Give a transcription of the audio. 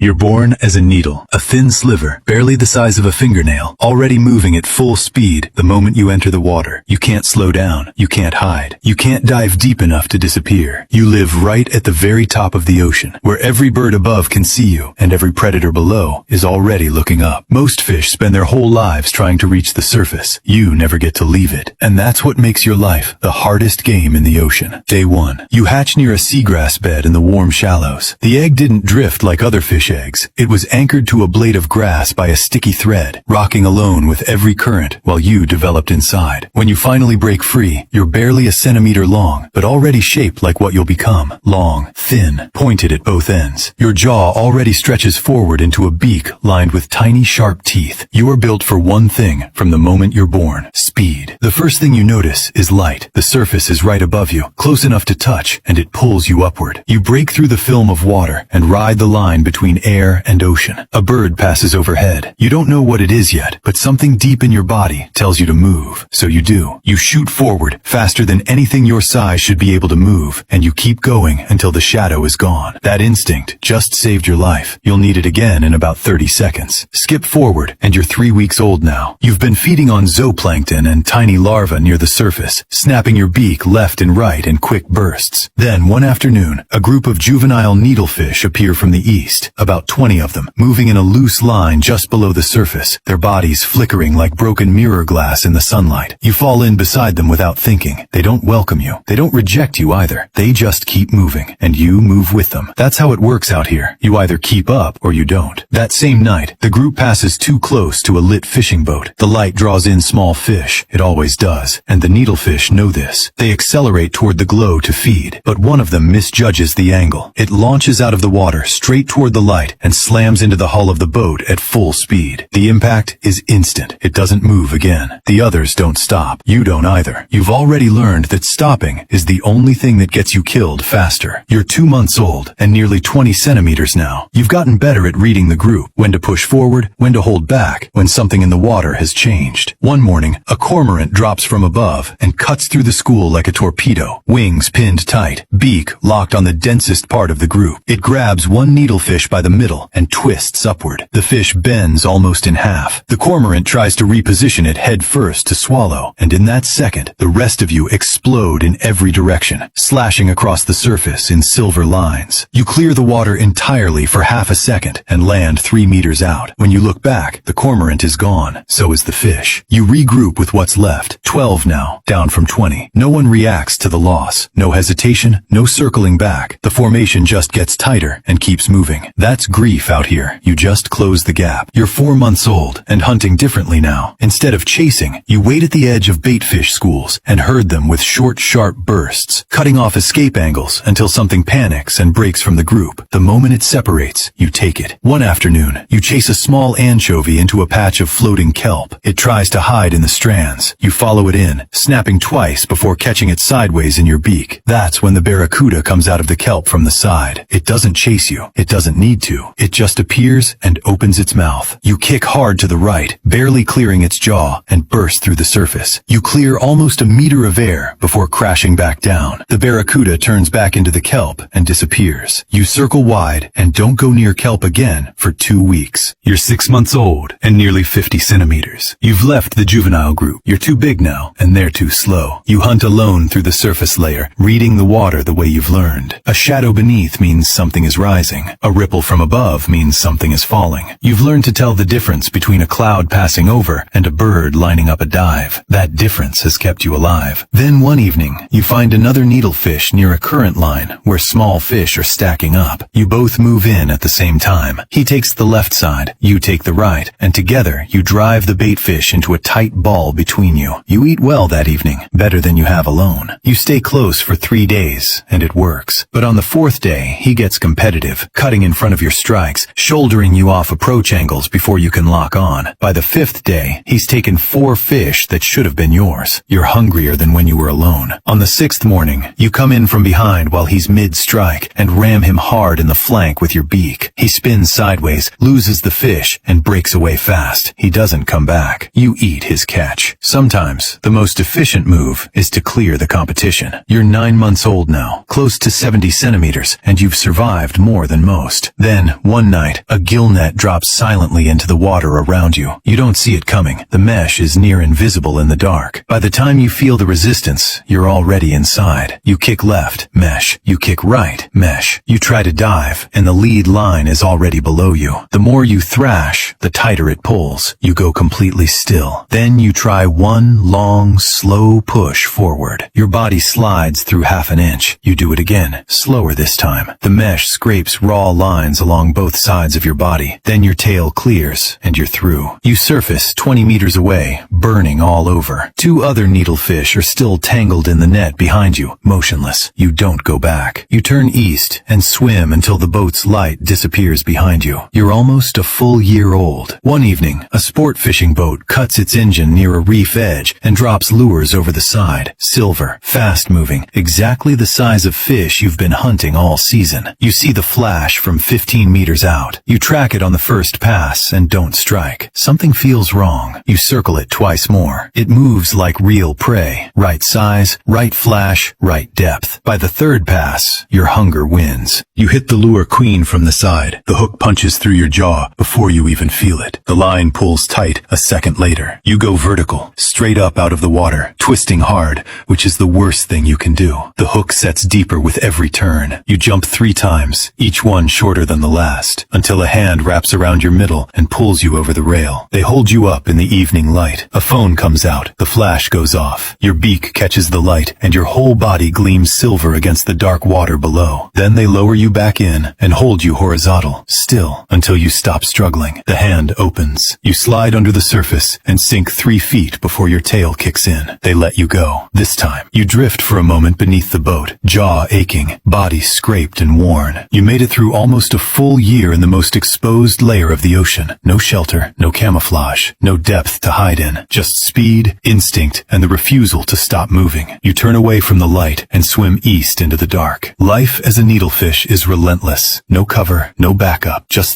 You're born as a needle, a thin sliver, barely the size of a fingernail, already moving at full speed the moment you enter the water. You can't slow down. You can't hide. You can't dive deep enough to disappear. You live right at the very top of the ocean, where every bird above can see you, and every predator below is already looking up. Most fish spend their whole lives trying to reach the surface. You never get to leave it. And that's what makes your life the hardest game in the ocean. Day 1. You hatch near a seagrass bed in the warm shallows. The egg didn't drift like other fish eggs. It was anchored to a blade of grass by a sticky thread, rocking alone with every current while you developed inside. When you finally break free, you're barely a centimeter long, but already shaped like what you'll become. Long, thin, pointed at both ends. Your jaw already stretches forward into a beak lined with tiny sharp teeth. You are built for one thing from the moment you're born: speed. The first thing you notice is light. The surface is right above you, close enough to touch, and it pulls you upward. You break through the film of water and ride the line between air and ocean. A bird passes overhead. You don't know what it is yet, but something deep in your body tells you to move. So you do. You shoot forward, faster than anything your size should be able to move, and you keep going until the shadow is gone. That instinct just saved your life. You'll need it again in about 30 seconds. Skip forward, and you're 3 weeks old now. You've been feeding on zooplankton and tiny larvae near the surface, snapping your beak left and right in quick bursts. Then, one afternoon, a group of juvenile needlefish appear from the east, about 20 of them, moving in a loose line just below the surface, their bodies flickering like broken mirror glass in the sunlight. You fall in beside them without thinking. They don't welcome you. They don't reject you either. They just keep moving, and you move with them. That's how it works out here. You either keep up or you don't. That same night, the group passes too close to a lit fishing boat. The light draws in small fish. It always does. And the needlefish know this. They accelerate toward the glow to feed, but one of them misjudges the angle. It launches out of the water straight toward the light and slams into the hull of the boat at full speed. The impact is instant. It doesn't move again. The others don't stop. You don't either. You've already learned that stopping is the only thing that gets you killed faster. You're 2 months old and nearly 20 centimeters now. You've gotten better at reading the group, when to push forward, when to hold back, when something in the water has changed. One morning, a cormorant drops from above and cuts through the school like a torpedo, wings pinned tight, beak locked on the densest part of the group. It grabs one needlefish by the middle and twists upward. The fish bends almost in half. The cormorant tries to reposition it head first to swallow, and in that second, the rest of you explode in every direction, slashing across the surface in silver lines. You clear the water entirely for half a second and land 3 meters out. When you look back, the cormorant is gone. So is the fish. You regroup with what's left. 12 now, down from 20. No one reacts to the loss. No hesitation, no circling back. The formation just gets tighter and keeps moving. That's grief out here. You just close the gap. You're 4 months old and hunting differently now. Instead of chasing, you wait at the edge of baitfish schools and herd them with short, sharp bursts, cutting off escape angles until something panics and breaks from the group. The moment it separates, you take it. One afternoon, you chase a small anchovy into a patch of floating kelp. It tries to hide in the strands. You follow it in, snapping twice before catching it sideways in your beak. That's when the barracuda comes out of the kelp from the side. It doesn't chase you. It doesn't need to. It just appears and opens its mouth. You kick hard to the right, barely clearing its jaw, and burst through the surface. You clear almost a meter of air before crashing back down. The barracuda turns back into the kelp and disappears. You circle wide and don't go near kelp again for 2 weeks. You're 6 months old and nearly 50 centimeters. You've left the juvenile group. You're too big now, and they're too slow. You hunt alone through the surface layer, reading the water the way you've learned. A shadow beneath means something is rising. A ripple from above means something is falling. You've learned to tell the difference between a cloud passing over and a bird lining up a dive. That difference has kept you alive. Then one evening, you find another needlefish near a current line where small fish are stacking up. You both move in at the same time. He takes the left side, you take the right, and together you drive the baitfish into a tight ball between you. You eat well that evening, better than you have alone. You stay close for 3 days, and it works. But on the 4th day, he gets competitive, cutting in front of your strikes, shouldering you off approach angles before you can lock on. By the 5th day, he's taken 4 fish that should have been yours. You're hungrier than when you were alone. On the 6th morning, you come in from behind while he's mid-strike and ram him hard in the flank with your beak. He spins sideways, loses the fish, and breaks away fast. He doesn't come back. You eat his catch. Sometimes, the most efficient move is to clear the competition. You're 9 months old now, close to 70 centimeters, and you've survived more than most. Then Then, one night, a gill net drops silently into the water around you. You don't see it coming. The mesh is near invisible in the dark. By the time you feel the resistance, you're already inside. You kick left, mesh. You kick right, mesh. You try to dive, and the lead line is already below you. The more you thrash, the tighter it pulls. You go completely still. Then you try one long, slow push forward. Your body slides through half an inch. You do it again, slower this time. The mesh scrapes raw lines along both sides of your body. Then your tail clears, and you're through. You surface 20 meters away, burning all over. Two other needlefish are still tangled in the net behind you, motionless. You don't go back. You turn east and swim until the boat's light disappears behind you. You're almost a full year old. One evening, a sport fishing boat cuts its engine near a reef edge and drops lures over the side. Silver, fast-moving, exactly the size of fish you've been hunting all season. You see the flash from 15 meters out. You track it on the first pass and don't strike. Something feels wrong. You circle it twice more. It moves like real prey. Right size, right flash, right depth. By the third pass, your hunger wins. You hit the lure queen from the side. The hook punches through your jaw before you even feel it. The line pulls tight a second later. You go vertical, straight up out of the water, twisting hard, which is the worst thing you can do. The hook sets deeper with every turn. You jump 3 times, each one shorter than the last, until a hand wraps around your middle and pulls you over the rail. They hold you up in the evening light. A phone comes out. The flash goes off. Your beak catches the light, and your whole body gleams silver against the dark water below. Then they lower you back in and hold you horizontal, still, until you stop struggling. The hand opens. You slide under the surface and sink 3 feet before your tail kicks in. They let you go. This time, you drift for a moment beneath the boat, jaw aching, body scraped and worn. You made it through almost a full year in the most exposed layer of the ocean. No shelter, no camouflage, no depth to hide in. Just speed, instinct, and the refusal to stop moving. You turn away from the light and swim east into the dark. Life as a needlefish is relentless. No cover, no backup, just the